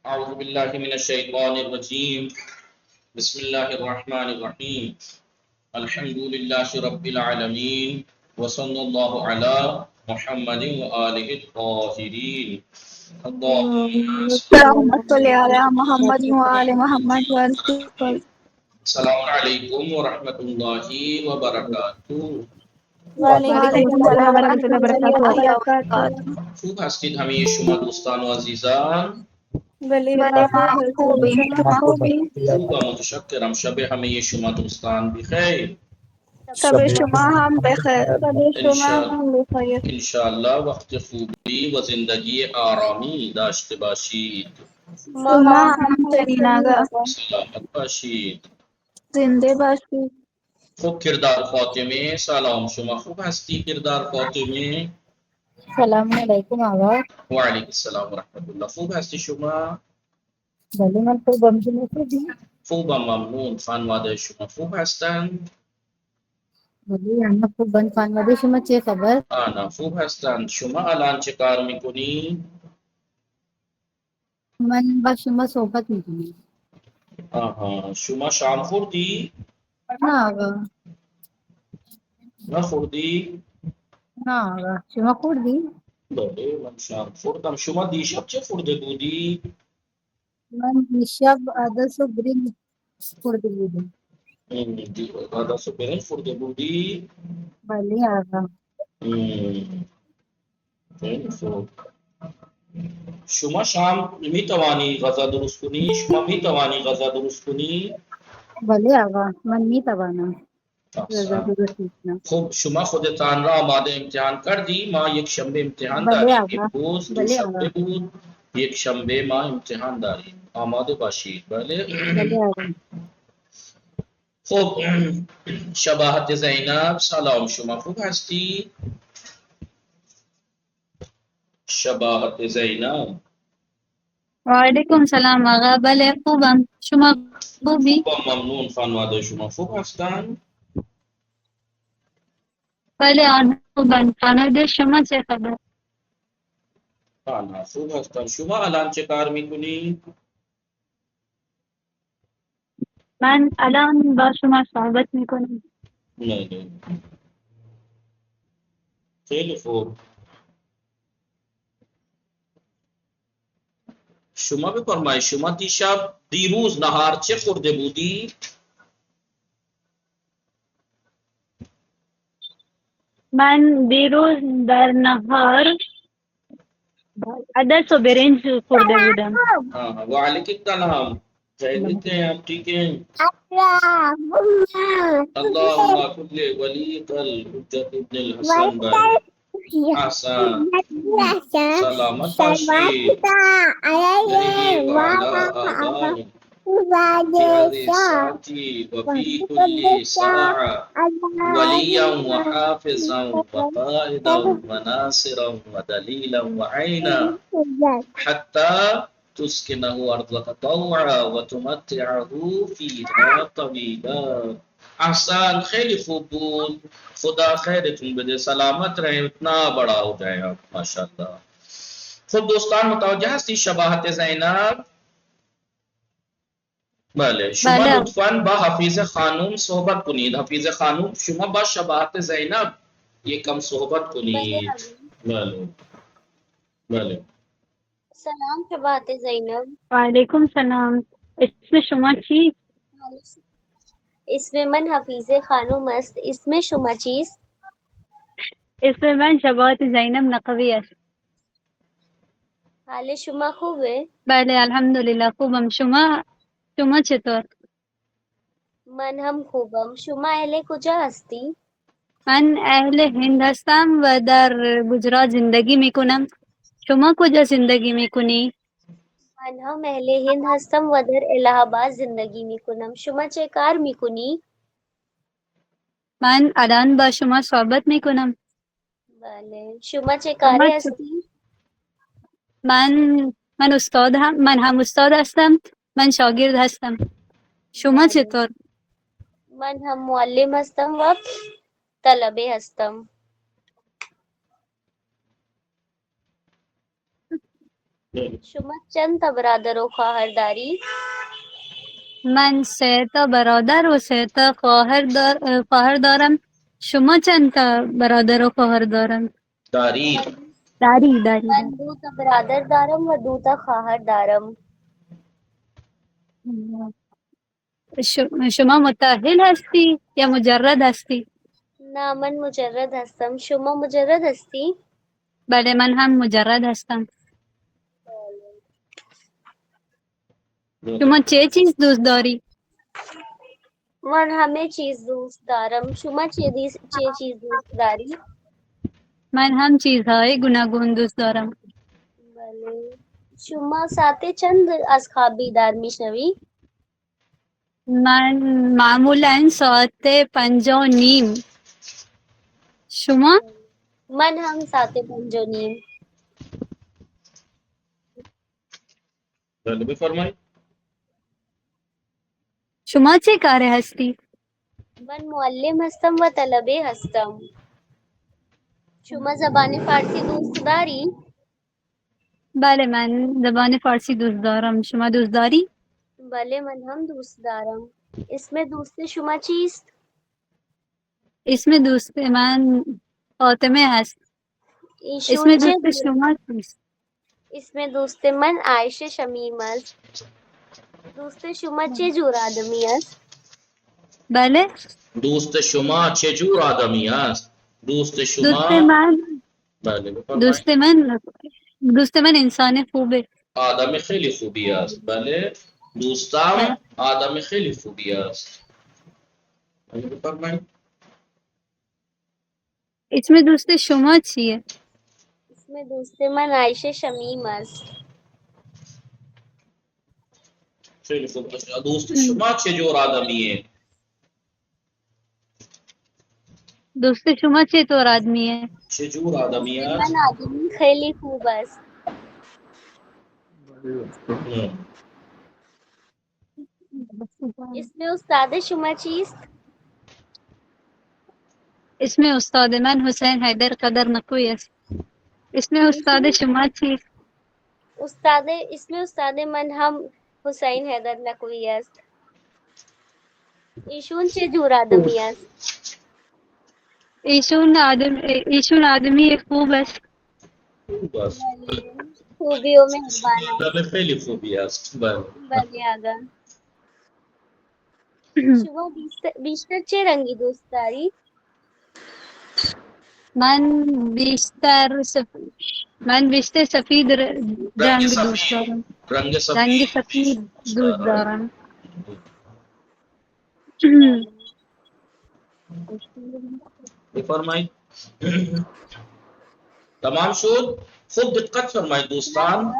أعوذ بالله من الشيطان الرجيم. بسم الله الرحمن الرحيم. الحمد لله رب العالمين وصلى الله على محمد وآله الطاهرين. اللهم صل. اللهم صل على محمد وآل محمد وسلم. السلام عليكم ورحمة الله وبركاته. وعلیکم السلام ورحمۃ اللہ وبرکاتہ. خوب هستید همه شما دوستان و عزیزان؟ بله ما خوبیم، شما خوبیم؟ خوبم، متشکرم. شب همه شما دوستان بخیر. شب شما هم بخیر. انشاءالله وقت خوبی و زندگی آرامی داشته باشید. شما همچنین آقا. سلامت باشید. زنده باشید. خوب کردار فاطمه، سلام. شما خوب هستی کردار فاطمه؟ السلام علیکم آقا. وعلیکم السلام ورحمت الله. خوب هستی شما؟ بله من خوبم. شما خوبی؟ خوبم، ممنون. خانواده شما خوب هستند؟ بله همه خوبن. خانواده شما چه خبر؟ آنا خوب هستند. شما الان چه کار میکنی؟ من با شما صحبت میکنم. آها، شما شام خوردی؟ نه آقا. نخوردی؟ نه آقا. شما خوردی؟ بله من شام خوردم. شما دیشب چه خورده بودی؟ من دیشب عدس و برنج خورده بودم. عدس و برنج خورده بودی؟ بله آقا. خیلی خوب. شما شام میتوانی غذا درست کنی؟ شما میتوانی غذا درست کنی؟ بله آقا من میتوانم غذا احسن. درست کنم. خب شما خودتان را آماده امتحان کردی؟ ما یک شنبه امتحان بله داریم. آقا. امروز بله دوشنبه آقا. بود، یک شنبه ما امتحان داریم. آماده باشید. بله. بله آقا. خب شباهت زینب، سلام. شما خوب هستی؟ شباهت زینب. وعلیکم السلام آقا. بله خوبم. شما خوبی؟ با ممنون. خانواده شما خوب هستند؟ بله آنها خوبن. خانواده شما چه خبر؟ آنها خوب هستند. شما الان چه کار میکنی؟ من الان با شما صحبت میکنم. نه. خیلی خوب. شما بفرمایید شما دیروز نهار چه خورده بودی؟ من دیروز در نهار عدس و برنج خورده بودم. و علیکم السلام. خیریت ہیں آپ؟ ٹھیک ہیں؟ اللہم کل ولی قل حجت ابن الحسن بھائی. احسن. سلامت باشید. علیہ وعلا آبائے في هذه الساعة وفي كل ساعة وليا وحافظا وقائدا وناصرا ودليلا وعينا حتى تسكنه أرضك طوعا وتمتعه فيها طويلا. احسان. خیلی خوب بود. خدا خیرتون بده. سلامت رہیں. اتنا بڑا ہو جائے آپ ماشاءاللہ. خب دوستان متوجہ ہستی شباہت زینب؟ بله شما بله. لطفاً با حفیظ خانوم صحبت کنید. حفیظ خانوم شما با شباهت زینب یکم صحبت کنید. بله بله. سلام شباہت زینب. وعلیکم السلام. اسم شما چی؟ اسم من حفیظ خانوم است. اسم شما چیست؟ اسم من شباهت زینب نقوی است. حال شما خوبه؟ بله الحمدلله خوبم. شما چطور؟ من هم خوبم. شما اهل کجا هستی؟ من اهل هند هستم و در گجرات زندگی میکنم. شما کجا زندگی میکنی؟ من هم اهل هند هستم و در الہ آباد زندگی میکنم. شما چه کار میکنی؟ من الان با شما صحبت میکنم. بله. شما چه کاره هستی؟ من استاد من هم استاد هستم. من شاگرد هستم. شما بله. چطور؟ من هم معلم هستم و طلبه هستم. شما چند تا برادر و خواهرداری؟ من 3 تا برادر و 3 تا خواهر دارم. شما چند تا برادر و خواهر دارم؟ دارید. داری. من 2 تا برادر دارم و 2 تا خواهر دارم. شما متأهل هستی یا مجرد هستی؟ نه من مجرد هستم. شما مجرد هستی؟ بله من هم مجرد هستم. شما چه چیز دوست داری؟ من همه چیز دوست دارم. شما چه چیز دوست داری؟ من هم چیزهای گوناگون دوست دارم. بله. شما ساعت چند از خواب بیدار میشوی؟ من معمولا ساعت 5:30. شما؟ من هم ساعت 5:30. بله بفرمایید. شما چه کاره هستی؟ من معلم هستم و طلبه هستم. شما زبان فارسی دوست داری؟ بله من زبان فارسی دوست دارم. شما دوست داری؟ بله من هم دوست دارم. اسم دوست شما چیست؟ اسم دوست من فاطمه هست. اسم ایشون چه دوست شما چیست؟ اسم دوست من عایشه شمیم است. دوست شما چه جور آدمی است؟ بله دوست شما چه جور آدمی است؟ دوست شما دوست من بله بفرمایید. دوست من انسان خوبه. آدم خیلی خوبی است. بله دوستم آدم خیلی خوبی است. بله بفرمایید. اسم دوست شما چیه؟ اسم دوست من عایشه شمیم است. خیلی خوب. دوست شما چه جور آدمیه؟ دوست شما چطور آدمیه؟ چه جور آدمی است؟ من آدمی خیلی خوب است. اسم استاد شما چیست؟ اسم استاد من حسین حیدر قدر نکوی است. اسم استاد شما چیست؟ اسم استاد من هم حسین حیدر نقوی است. ایشون چه جور آدمی است؟ ایشون آدمی خوب است. خوب است. خوبی و مهربان است. آدم خیلی خوبی است. بله. بله آقا. شما بیشتر چه رنگی دوست داری؟ من بیشتر سفید رنگ دوست دارم. رنگ رنگ سفید سفید دوست دارم. بفرمایید. تمام شد. خوب دقت فرمایید دوستان.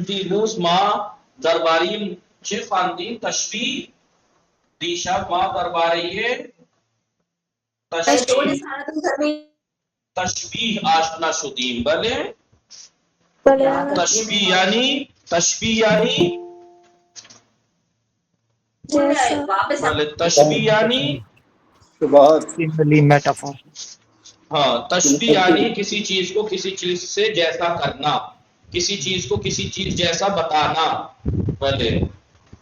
دیروز ما درباره چه خواندیم؟ تشبیه. دیشب ما درباره تشبیه آشنا شدیم. بله تشبیه یعنی بله تشبیه یعنی ہاں تشبیہ یعنی کسی چیز کو کسی چیز سے جیسا کرنا، کسی چیز کو کسی چیز جیسا بتانا. بلے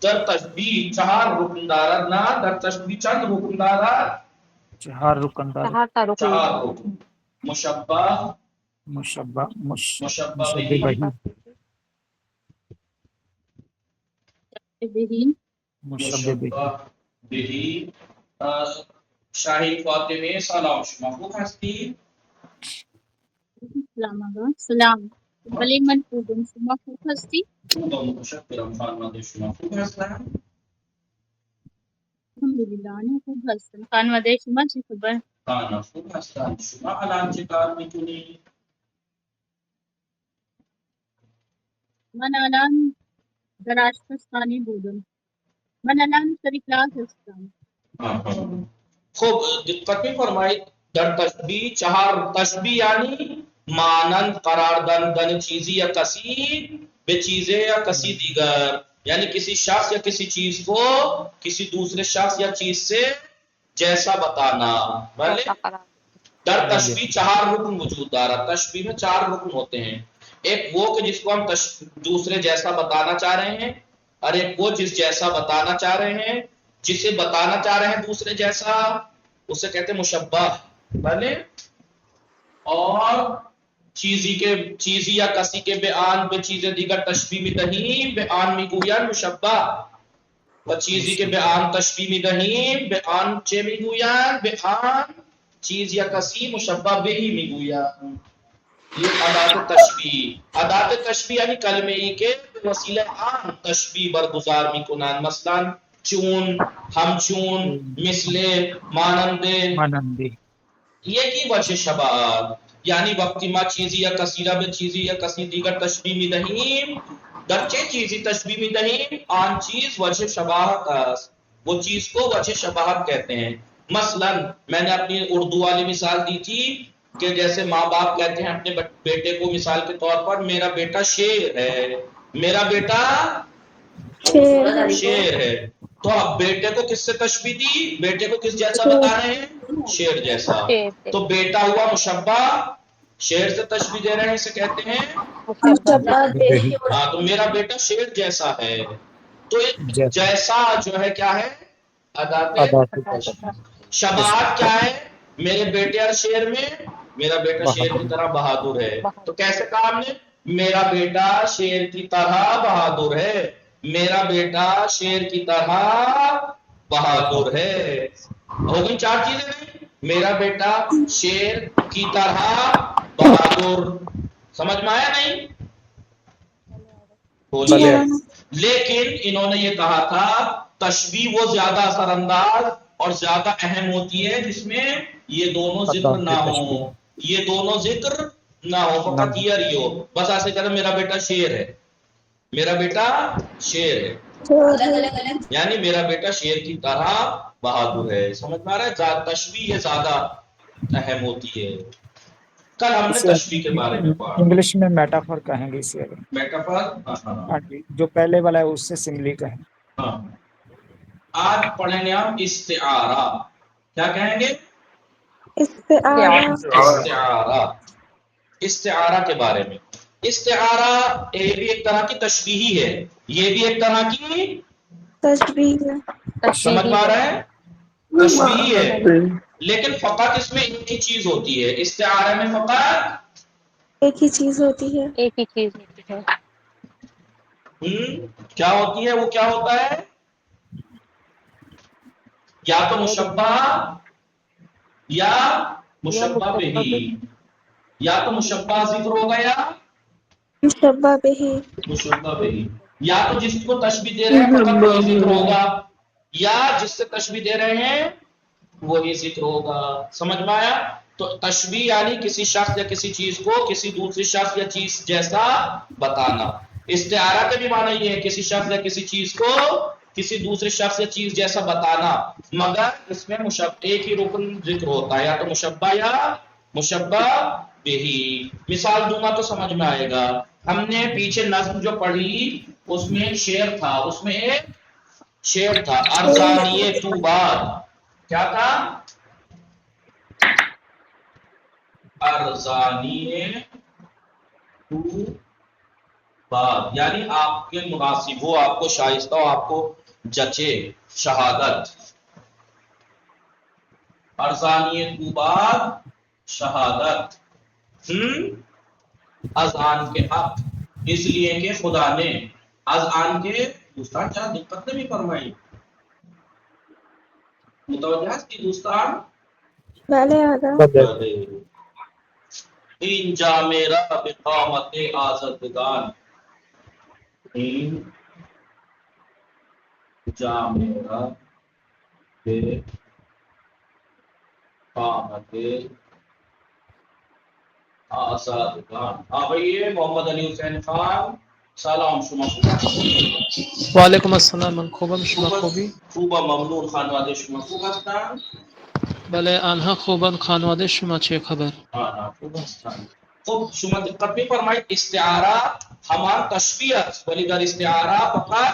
در تشبیہ چار رکندارات نا، در تشبیہ چند رکندارات؟ چار رکن. مشبہ بہی. شاہین فاطمه سلام شما خوب هستید؟ سلام. بله من خوبم. شما خوب هستی؟ خوبم متشکرم. خانواده شما خوب هستند؟ الحمدلله انا خوب هستم. خانواده شما چه خبر؟ خانه خوب هستند. شما الان چه کار میکنید؟ من الان در آشپزخانه بودم. من الان سر کلاس هستم. خب دقت می‌فرمایید در تشبیه چهار تشبیه یعنی مانند قرار دادن چیزی یا کسی به چیزی یا کسی دیگر، یعنی کسی شخص یا کسی چیز کو کسی دوسرے شخص یا چیز سے جیسا بتانا. بھلے در تشبیہ چار رکن وجود دارا. تشبیہ میں چار رکن ہوتے ہیں. ایک وہ کہ جس کو ہم دوسرے جیسا بتانا چاہ رہے ہیں، اور ایک وہ جس جیسا بتانا چاہ رہے ہیں، جسے بتانا چاہ رہے ہیں دوسرے جیسا، اسے کہتے ہیں مشبہ، بھلے. اور چیزی یا کسی کے بیان به چیز دیگر تشبیه میدهیم، به آن میگویند مشبه. و چیزی که به آن تشبیه میدهیم به آن چه میگویند؟ به آن چیز یا کسی مشبه بهی میگویند. یہ ادات تشبیه. ادات تشبیه یعنی کلمه ای که به وسیله آن تشبیه برگزار میکنند. مثلا چون، همچون، مثل، مانند. یہ کی وجه شباهت، یعنی وقتی ما چیزی یا کثیره به چیزی یا کسی دیگر تشبیه میدهیم، در چه چیزی تشبیه میدهیم؟ آن چیز وجه شباهت است. وہ چیز کو وجه شباهت کہتے ہیں. مثلا میں نے اپنی اردو والی مثال دی تھی کہ جیسے ماں باپ کہتے ہیں اپنے بیٹے کو مثال کے طور پر میرا بیٹا شیر ہے، میرا بیٹا شیر ہے. تو اب بیٹے کو کس سے تشبیہ دی؟ بیٹے کو کس جیسا بتا رہے ہیں؟ شیر جیسا. تو بیٹا ہوا مشبہ، شیر سے تشبیہ دے رہے ہیں، اسے کہتے ہیں ہاں. تو میرا بیٹا شیر جیسا ہے. تو جیسا جو ہے کیا ہے؟ ادات. شباہت کیا ہے؟ میرے بیٹے اور شیر میں، میرا بیٹا شیر کی طرح بہادر ہے. تو کیسے کہا ہم نے؟ میرا بیٹا شیر کی طرح بہادر ہے، میرا بیٹا شیر کی طرح بہادر ہے. ہو گئی چار چیزیں نہیں؟ میرا بیٹا شیر کی طرح بہادر. سمجھ میں آیا نہیں؟ بولیے. لیکن انہوں نے یہ کہا تھا تشبیہ وہ زیادہ اثر انداز اور زیادہ اہم ہوتی ہے جس میں یہ دونوں ذکر نہ ہو، یہ دونوں ذکر نہ ہو، فقط یہ ہو. بس ایسے کہتے میرا بیٹا شیر ہے، میرا بیٹا شیر ہے، یعنی میرا بیٹا شیر کی طرح بہادر ہے. سمجھ میں آ رہا ہے؟ تشبیہ زیادہ اہم ہوتی ہے. کل ہم نے تشبیہ کے بارے میں پڑھا. انگلش میں میٹافور کہیں گے اسے. میٹافور جو پہلے والا ہے اس سے سملی کہیں. ہاں. آج پڑھیں گے ہم استعارہ. کیا کہیں گے؟ استعارہ. استعارہ کے بارے میں. استعارہ یہ بھی ایک طرح کی تشبیہ ہی ہے، یہ بھی ایک طرح کی تشبیہ ہے. سمجھ میں آ رہا ہے؟ تشبیہ ہے، لیکن فقط اس میں ایک ہی چیز ہوتی ہے. استعارہ میں فقط ایک ہی چیز ہوتی ہے. ایک ہی چیز ہوتی ہے. کیا ہوتی ہے؟ وہ کیا ہوتا ہے؟ یا تو مشبہ یا مشبہ بہی، یا تو مشبہ ذکر ہوگا یا مشبہ بہی. مشبہ بہی. یا تو جس کو تشبیہ دے رہے ہیں فقط وہی ذکر ہوگا، یا جس سے تشبیہ دے رہے ہیں وہی ذکر ہوگا. سمجھ میں آیا؟ تو تشبیہ یعنی کسی شخص یا کسی چیز کو کسی دوسری شخص یا چیز جیسا بتانا. استعارہ کا بھی معنی یہ ہے کسی شخص یا کسی چیز کو کسی دوسرے شخص یا چیز جیسا بتانا، مگر اس میں ایک ہی رکن ذکر ہوتا ہے، یا تو مشبہ یا مشبہ بہی. مثال دوں گا تو سمجھ میں آئے گا. ہم نے پیچھے نظم جو پڑھی اس میں ایک شعر تھا، اس میں ایک شعر تھا ارزانی تو باد. کیا تھا؟ ارزانی تو بات، یعنی آپ کے مناسب ہو، آپ کو شائستہ ہو، آپ کو جچے شہادت. ارزانی تو بات شہادت اذان کے حق، اس لیے کہ خدا نے اذان کے دوستان چاہ دقت نے بھی فرمائی. متوجہ کی دوستان پہلے آگا این جا میرا بقامت آزادگان، این جا میرا بقامت آزادگان. ہاں بھئی محمد علی حسین خان سلام شما وعلیکم السلام. من خوبم، شما خوبی؟ خوبا ممنون. خانواده شما خوب هستند؟ بله آنها خوبن. خانواده شما چه خبر؟ خوب هستند. خب شما دقت می‌فرمایید استعاره همان تشبیه است، ولی در استعاره فقط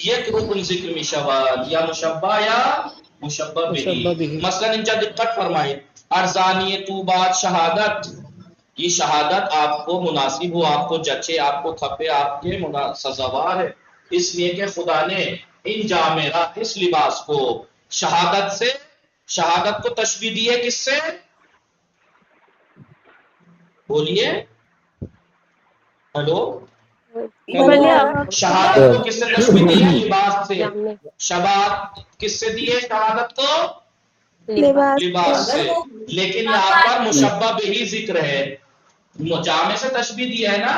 یک رکن ذکر می‌شود، یا مشبه یا مشبه بهی. مثلا اینجا دقت فرمایید ارزانی تو بعد شهادت، یہ شہادت آپ کو مناسب ہو، آپ کو جچے، آپ کو کھپے، آپ کے سزاوار ہے، اس لیے کہ خدا نے ان جامعہ اس لباس کو شہادت کو تشبیہ دی ہے کس سے؟ بولیے، ہلو، بولے آپ شہادت کو کس سے تشبیہ دی ہے؟ لباس سے۔ شہادت کس سے دی ہے شہادت کو؟ لباس سے۔ لیکن یہاں پر مشبہ بہی ذکر ہے، جامع سے تشبیہ دی ہے نا،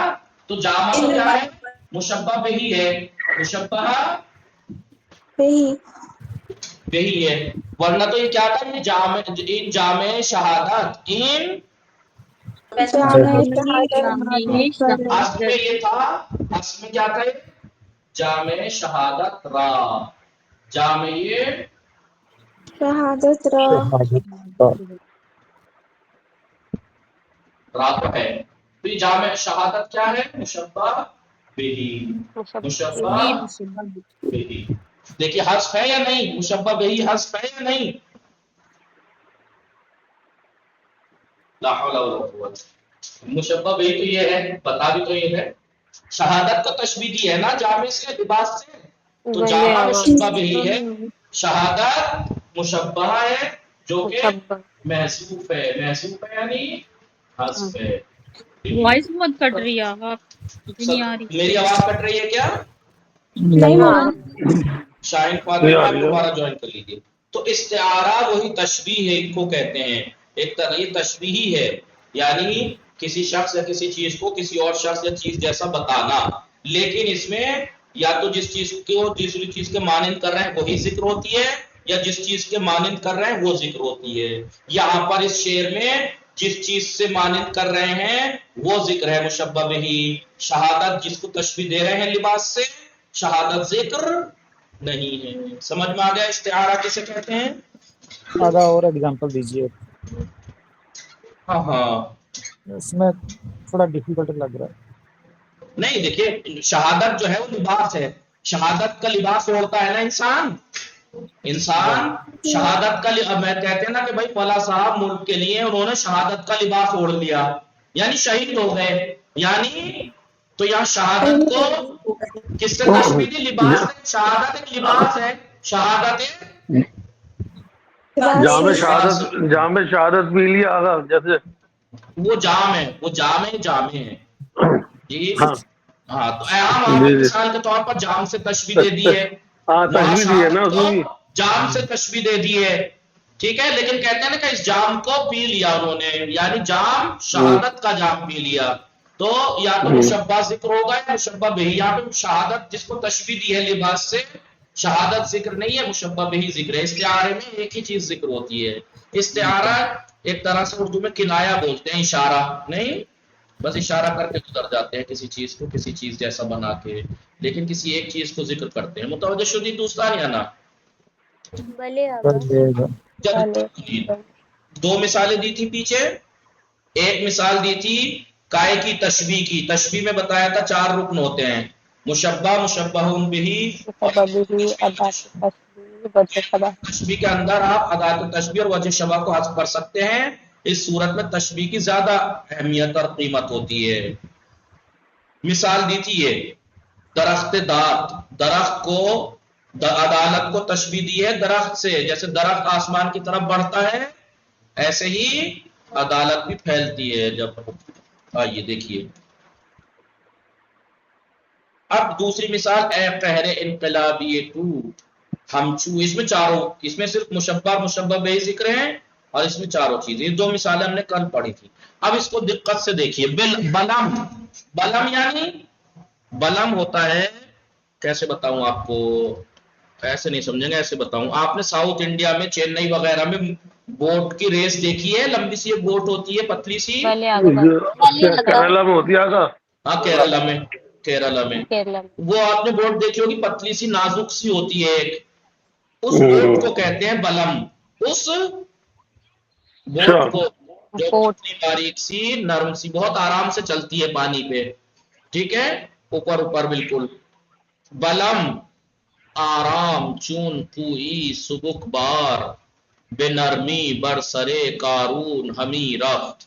تو جامع تو کیا ہے؟ مشبہ بہی ہے، مشبہ بہی ہے، ورنہ تو یہ کیا تھا؟ ان جامع شہادت، ان اصل میں یہ تھا، اصل میں کیا تھا؟ جامع شہادت را، جامع شہادت را را تو ہے، تو یہ جامع شہادت کیا ہے؟ مشبہ بہی، مشبہ بہی۔ دیکھیے حذف ہے یا نہیں؟ مشبہ بہی حذف ہے یا نہیں؟ لا حول ولا قوت۔ مشبہ بہی تو یہ ہے، بتا بھی تو یہ ہے، شہادت کو تشبیہ دی ہے نا جامع سے، لباس سے، تو جامع مشبہ بہی ہے، شہادت مشبہ ہے جو کہ محذوف ہے، محذوف ہے یعنی حذف ہے۔ وائس بہت کٹ رہی ہے آپ، مجھے نہیں آ رہی۔ میری آواز کٹ رہی ہے کیا؟ نہیں مولانا، شاہین فاطمہ آپ دوبارہ جوائن کر لیجیے۔ تو استعارہ وہی تشبیہ ہے، ان کو کہتے ہیں، ایک طرح یہ تشبیہی ہے، یعنی کسی شخص یا کسی چیز کو کسی اور شخص یا چیز جیسا بتانا، لیکن اس میں یا تو جس چیز کو دوسری چیز کے مانند کر رہے ہیں وہی ذکر ہوتی ہے، یا جس چیز کے مانند کر رہے ہیں وہ ذکر ہوتی ہے۔ یہاں پر اس شعر میں جس چیز سے مانند کر رہے ہیں وہ ذکر ہے مشبہ بہی، شہادت جس کو تشبیہ دے رہے ہیں لباس سے، شہادت ذکر نہیں ہے۔ سمجھ میں آ گیا استعارہ کسے کہتے ہیں؟ آدھا اور ایگزامپل دیجیے، ہاں اس میں تھوڑا ڈیفیکلٹ لگ رہا ہے۔ نہیں، دیکھیے شہادت جو ہے وہ لباس ہے، شہادت کا لباس اوڑھتا ہے نا انسان شہادت کا میں کہتے ہیں نا کہ بھائی فلاں صاحب ملک کے لیے انہوں نے شہادت کا لباس اوڑھ لیا، یعنی شہید ہو گئے، یعنی تو یہاں شہادت کو کس سے تشبیہ دی؟ لباس سے۔ شہادت ایک لباس ہے، شہادت جامع شہادت بھی لیا آگا، جیسے وہ جام ہے، وہ جامع ہے جی۔ ہاں تو وہاں پر مثال کے طور پر جام سے تشبیہ دے دی ہے، تشبیہ دی ہے نا اس میں، جام سے تشبیہ دے دی ہے، ٹھیک ہے، لیکن کہتے ہیں نا کہ اس جام کو پی لیا انہوں نے، یعنی جام شہادت کا جام پی لیا، تو یا تو مشبہ ذکر ہوگا یا مشبہ بہی۔ یہاں پہ شہادت جس کو تشبیہ دی ہے لباس سے، شہادت ذکر نہیں ہے، مشبہ بہی ذکر ہے۔ استعارے میں ایک ہی چیز ذکر ہوتی ہے، استعارہ ایک طرح سے اردو میں کنایا بولتے ہیں، اشارہ نہیں، بس اشارہ کر کے گزر جاتے ہیں کسی چیز کو کسی چیز جیسا بنا کے، لیکن کسی ایک چیز کو ذکر کرتے ہیں۔ متوجہ شدی دوستان یا نا؟ بلے آگا۔ دو مثالیں دی تھی پیچھے، ایک مثال دی تھی کائے کی تشبیہ کی، تشبیہ میں بتایا تھا 4 رکن ہوتے ہیں، مشبہ، مشبہ بہی، تشبیہ کے اندر آپ ادات تشبیہ اور وجہ شبہ کو حذف کر سکتے ہیں، اس صورت میں تشبیہ کی زیادہ اہمیت اور قیمت ہوتی ہے۔ مثال دی تھی یہ درخت دات، درخت کو عدالت کو تشبیہ دی ہے درخت سے، جیسے درخت آسمان کی طرف بڑھتا ہے ایسے ہی عدالت بھی پھیلتی ہے۔ جب آئیے دیکھیے اب دوسری مثال، اے قہر انقلابی تو ہم چو، اس میں چاروں، اس میں صرف مشبہ اور مشبہ بہی ذکر ہیں اور اس میں چاروں چیزیں، یہ 2 مثالیں ہم نے کل پڑھی تھی۔ اب اس کو دقت سے دیکھیے، بلم، بلم یعنی بلم ہوتا ہے، کیسے بتاؤں آپ کو، ایسے نہیں سمجھیں گے، ایسے بتاؤں، آپ نے ساؤتھ انڈیا میں چنئی وغیرہ میں بوٹ کی ریس دیکھی ہے، لمبی سی ایک بوٹ ہوتی ہے پتلی سی، کیرلا میں ہوتی ہے آگا، ہاں کیرلا میں وہ آپ نے بوٹ دیکھی ہوگی، پتلی سی نازک سی ہوتی ہے ایک، اس بوٹ کو کہتے ہیں بلم، اس بوٹ کو جو پتلی باریک سی نرم سی بہت آرام سے چلتی ہے پانی پہ، ٹھیک ہے، اوپر بالکل، بلم آرام چون پوئی سبک بار، بے نرمی برسرے کارون ہمی رفت،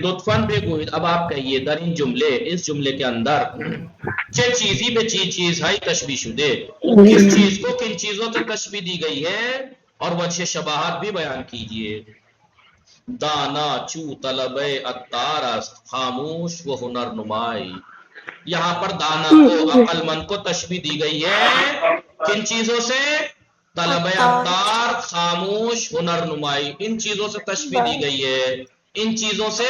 لطفاً بگوید. اب آپ کہیے در این جملے، اس جملے کے اندر چه چیزی به چیز های تشبیه شده، کس چیز کو کن چیزوں سے تشبیه دی گئی ہے اور وجہ شباہت بھی بیان کیجئے. دانا چو طلب عطار است، خاموش و ہنر نمائی. یہاں پر دانا کو، عقل مند کو تشبیہ دی گئی ہے کن چیزوں سے؟ طلب عطار، خاموش، ہنر نمائی. ان چیزوں سے تشبیہ دی گئی ہے، ان چیزوں سے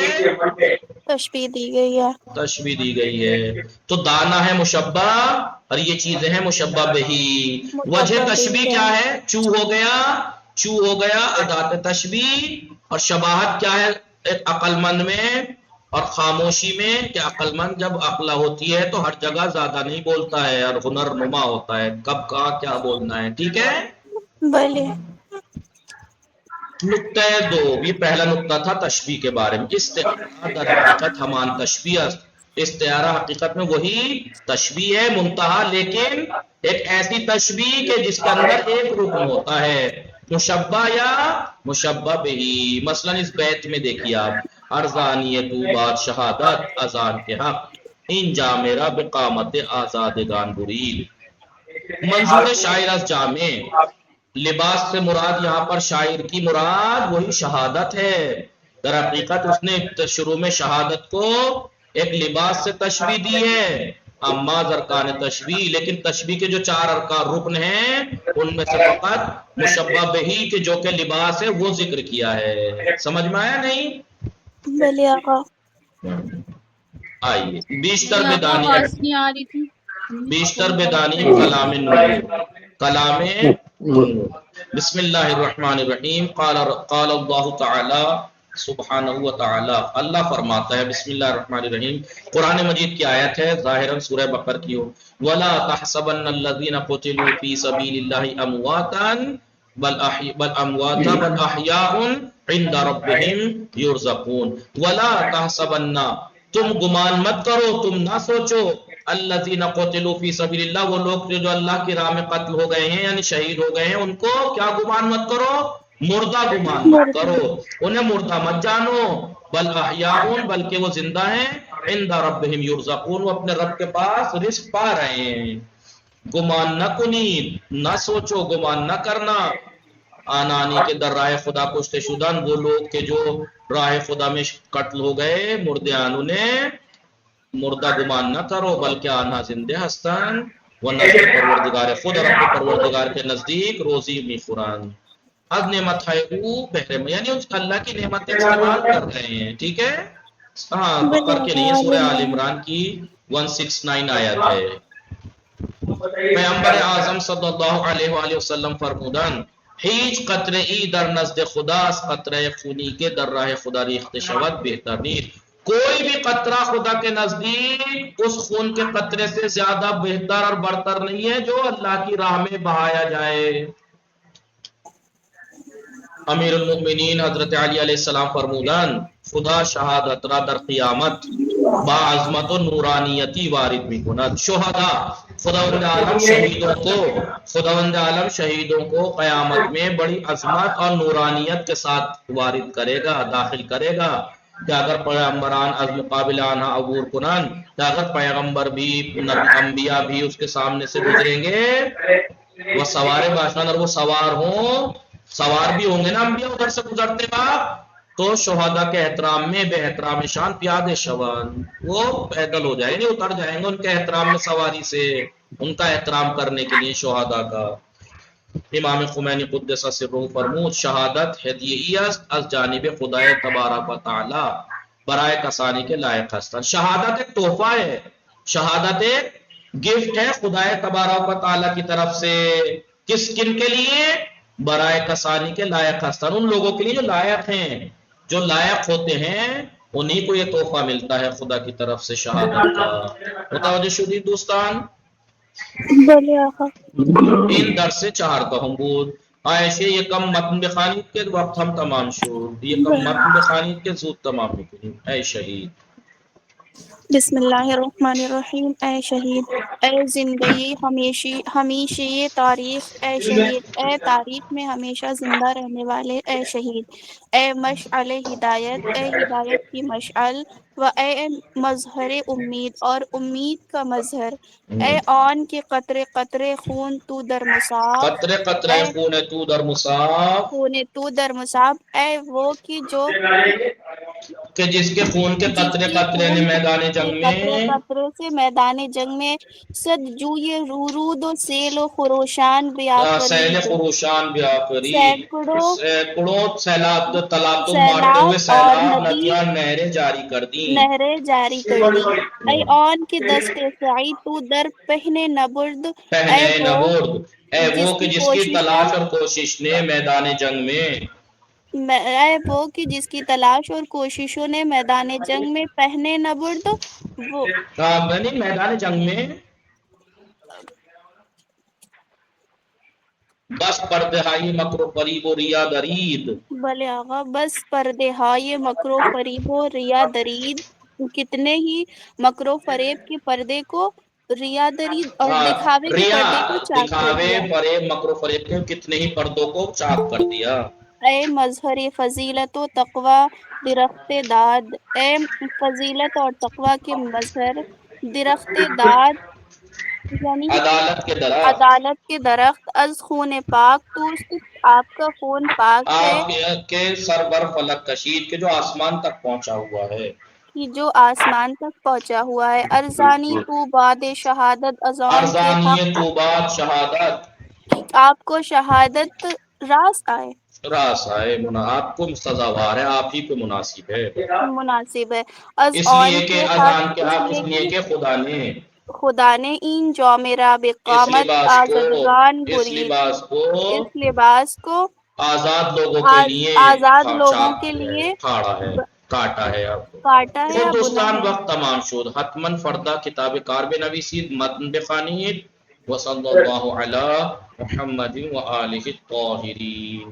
تشبیہ دی گئی ہے. تشبیہ دی گئی ہے. تو دانا ہے مشبہ اور یہ چیزیں ہیں مشبہ بہی. وجہ تشبیہ کیا ہے؟ چو ہو گیا ادات تشبیہ. اور شباہت کیا ہے ایک عقل مند میں اور خاموشی میں، کہ عقل مند جب عقلہ ہوتی ہے تو ہر جگہ زیادہ نہیں بولتا ہے اور ہنر نما ہوتا ہے، کب کہاں کیا بولنا ہے. ٹھیک ہے. بلے. نقطہ 2، یہ پہلا نقطہ تھا تشبیہ کے بارے میں. استعارہ در حقیقت ہمان تشبیہ است. استعارہ حقیقت میں وہی تشبیہ ہے منتہا، لیکن ایک ایسی تشبیہ کہ جس کے اندر ایک رکن ہوتا ہے مشبہ یا مشبہ بہی. مثلا اس بیت میں دیکھیے آپ، ارزانیت بات شہادت اذان کے حق، ان جا میرا بقامت آزادگان برید. منظور شاعر از جامع، لباس سے مراد یہاں پر شاعر کی مراد وہی شہادت ہے. در حقیقت اس نے شروع میں شہادت کو ایک لباس سے تشبیہ دی ہے، اما ارکان تشبیہ، لیکن تشبیہ کے جو 4 ارکان رکن ہیں ان میں سے فقط مشبہ بہی کے جو کہ لباس ہے وہ ذکر کیا ہے. سمجھ میں آیا نہیں؟ بلے آقا. آئیے. بیشتر بدانی، آواز نہیں آ رہی تھی. بیشتر بدانی کلام نور، کلام نور. بسم اللہ الرحمن الرحیم. قال اللہ تعالی سبحانہ و تعالی، اللہ فرماتا ہے بسم اللہ الرحمن الرحیم. قرآن مجید کی آیت ہے، ظاہراً سورہ بقرہ کی ہو. وَلَا تَحْسَبَنَّ الَّذِينَ قُتِلُوا فِي سَبِيلِ اللَّهِ أَمْوَاتًا بَلْ أَحْيَاءٌ عِندَ رَبِّهِمْ يُرْزَقُونَ. وَلَا تَحْسَبَنَّ، تم گمان مت کرو، تم نہ سوچو، الذین قتلوا فی سبیل اللہ، وہ لوگ جو اللہ کی راہ میں قتل ہو گئے ہیں یعنی شہید ہو گئے ہیں، ان کو کیا گمان مت کرو؟ مردہ گمان مت کرو، انہیں مردہ مت جانو. بل احیاء، بلکہ وہ زندہ ہیں، عند ربہم یرزقون، وہ اپنے رب کے پاس رزق پا رہے ہیں. گمان نہ کنید، نہ سوچو، گمان نہ کرنا. آنانی کے در راہ خدا کشتے شدن، وہ لوگ کے جو راہ خدا میں قتل ہو گئے مردیان، انہیں مردہ گمان نہ کرو، بلکہ آنہا زندہ ہستن و نزد پروردگار خود، اور اپنے پروردگار کے نزدیک روزی می خوران. از نعمت ہے او بہرے میں، یعنی اس اللہ کی نعمت استعمال کر رہے ہیں. ٹھیک ہے. ہاں بقر کے نہیں، سورہ آل عمران کی 169 آیت ہے. پیغمبر اعظم صلی اللہ علیہ وآلہ وسلم فرمودن، هیچ قطره ای در نزد خدا از قطره خونی کے در راہ خدا ریخت شود بہتر نیست. کوئی بھی قطرہ خدا کے نزدیک اس خون کے قطرے سے زیادہ بہتر اور برتر نہیں ہے جو اللہ کی راہ میں بہایا جائے. امیر المؤمنین حضرت علی علیہ السلام فرمودن، خدا شہادت را در قیامت با عظمت و نورانیتی وارد می کند. شہدا، خداوند عالم شہیدوں کو قیامت میں بڑی عظمت اور نورانیت کے ساتھ وارد کرے گا، داخل کرے گا. کہ اگر پیغمبران از مقابل آنہا عبور کنن، کہ اگر پیغمبر بھی انبیاء بھی اس کے سامنے سے گزریں گے، وہ سوار باشان، اور وہ سوار ہوں، سوار بھی ہوں گے نا انبیاء ادھر سے گزرتے بعد، تو شہداء کے احترام میں بے احترام شان پیادے شوان، وہ پیدل ہو جائیں گے، اتر جائیں گے ان کے احترام میں سواری سے، ان کا احترام کرنے کے لیے شہداء کا. امام خمینی قدس سرہ فرمود، شہادت ہدیہ است از جانب خدای تبارک و تعالی برائے کسانی کے لائق ہستن. شہادت ایک تحفہ ہے، شہادت ایک گفٹ ہے خدای تبارک و تعالی کی طرف سے. کس کن کے لیے؟ برائے کسانی کے لائق ہستن، ان لوگوں کے لیے جو لائق ہیں، جو لائق ہوتے ہیں انہی کو یہ تحفہ ملتا ہے خدا کی طرف سے شہادت کا. متوجہ شدید دوستان؟ بلے آقا. این درس 4 بود. عایشه یکم متن بخوانید که وقت هم تمام شد. یکم متن بخوانید که زود تمام میکنیم. ای شهید. بسم اللہ الرحمن الرحیم. اے شہید، اے زندگی ہمیشہ تاریخ، اے شہید، اے تاریخ میں ہمیشہ زندہ رہنے والے، اے شہید، اے مشعل ہدایت، اے ہدایت کی مشعل، و اے مظہر امید اور امید کا مظہر، اے آن کے قطرے قطرے خون تو در مصاب، قطرے قطرے اے خون تو در مصاب، خون تو در مصاب، اے وہ کی جو کہ جس کے خون کے جس قطرے کی قطرے نے خون میدان کے جنگ قطرے میں قطرے سے میدان جنگ میں صد جوئے رود و سیل و خروشان سیل بیافرید، خروشان بیافرید، سینکڑوں سینکڑوں سیلاب تلاطم مارتے سیلاب ہوئے اور سیلاب ندی ندیاں نہریں جاری کر دیں۔ نہریں جاری کر دی، اے آن کے دست سعی تو در پہنے نبرد، اے پہنے وہ نبرد، اے وہ جس کہ کی جس کی کوششوں تلاش اور کوشش نے میدان جنگ میں اے وہ کہ جس کی تلاش اور کوششوں نے میدان جنگ میں پہنے نبرد، وہ یعنی میدان جنگ میں بس پردہائی مکر و فریب و ریا درید، بھلے آقا بس پردے ہائے مکر و فریب و ریا درید، کتنے ہی مکر و فریب کے پردے کو ریا درید اور دکھاوے کے ریا پردے کو چاک کر دکھاوے دیا، فریب مکر و فریب کے کتنے ہی پردوں کو چاک کر دیا۔ اے مظہر فضیلت و تقوی درخت داد، اے فضیلت اور تقوی کے مظہر درخت داد، یعنی عدالت کے درخت، عدالت کے درخت، از خون پاک تو آپ کا خون پاک ہے، آپ کے سربر فلک کشید کے جو آسمان تک پہنچا ہوا ہے، کہ جو آسمان تک پہنچا ہوا ہے، ارزانی تو باد شہادت ازان کے ارزانی حق، توبات شہادت آپ کو شہادت راس آئے، راس آئے، آپ کو سزاوار ہے، آپ ہی کو مناسب ہے، مناسب ہے، از اس آن لیے کہ کے اذان حق، کے اس حق لیے اس لیے کہ کہ خدا نے خدا نے این جو میرا اس بقامت لباس آزدگان کو اس برید، لباس کو اس لباس کو آزاد لوگوں کے لیے آزاد لوگوں کے چاک ہے، لیے پھاڑا ہے، کاٹا ہے آپ کو۔ کاٹا ہے یا خود بنا دوستان ہے۔ وقت تمام شد حتماً فردہ کتاب کار بنویسید متن بخوانید وصلی اللہ علی محمد و آلہ الطاہرین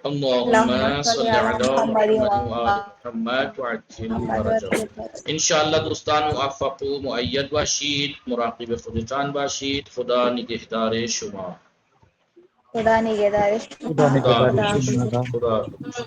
اللہم صلی علی محمد و آل محمد وعجل فرجهم انشاءاللہ دوستان موفق و مؤید باشید، مراقب خودتان باشید، خدا نگهدار شما، خدا نگہدار. خدا نگہدار. خدا حافظ.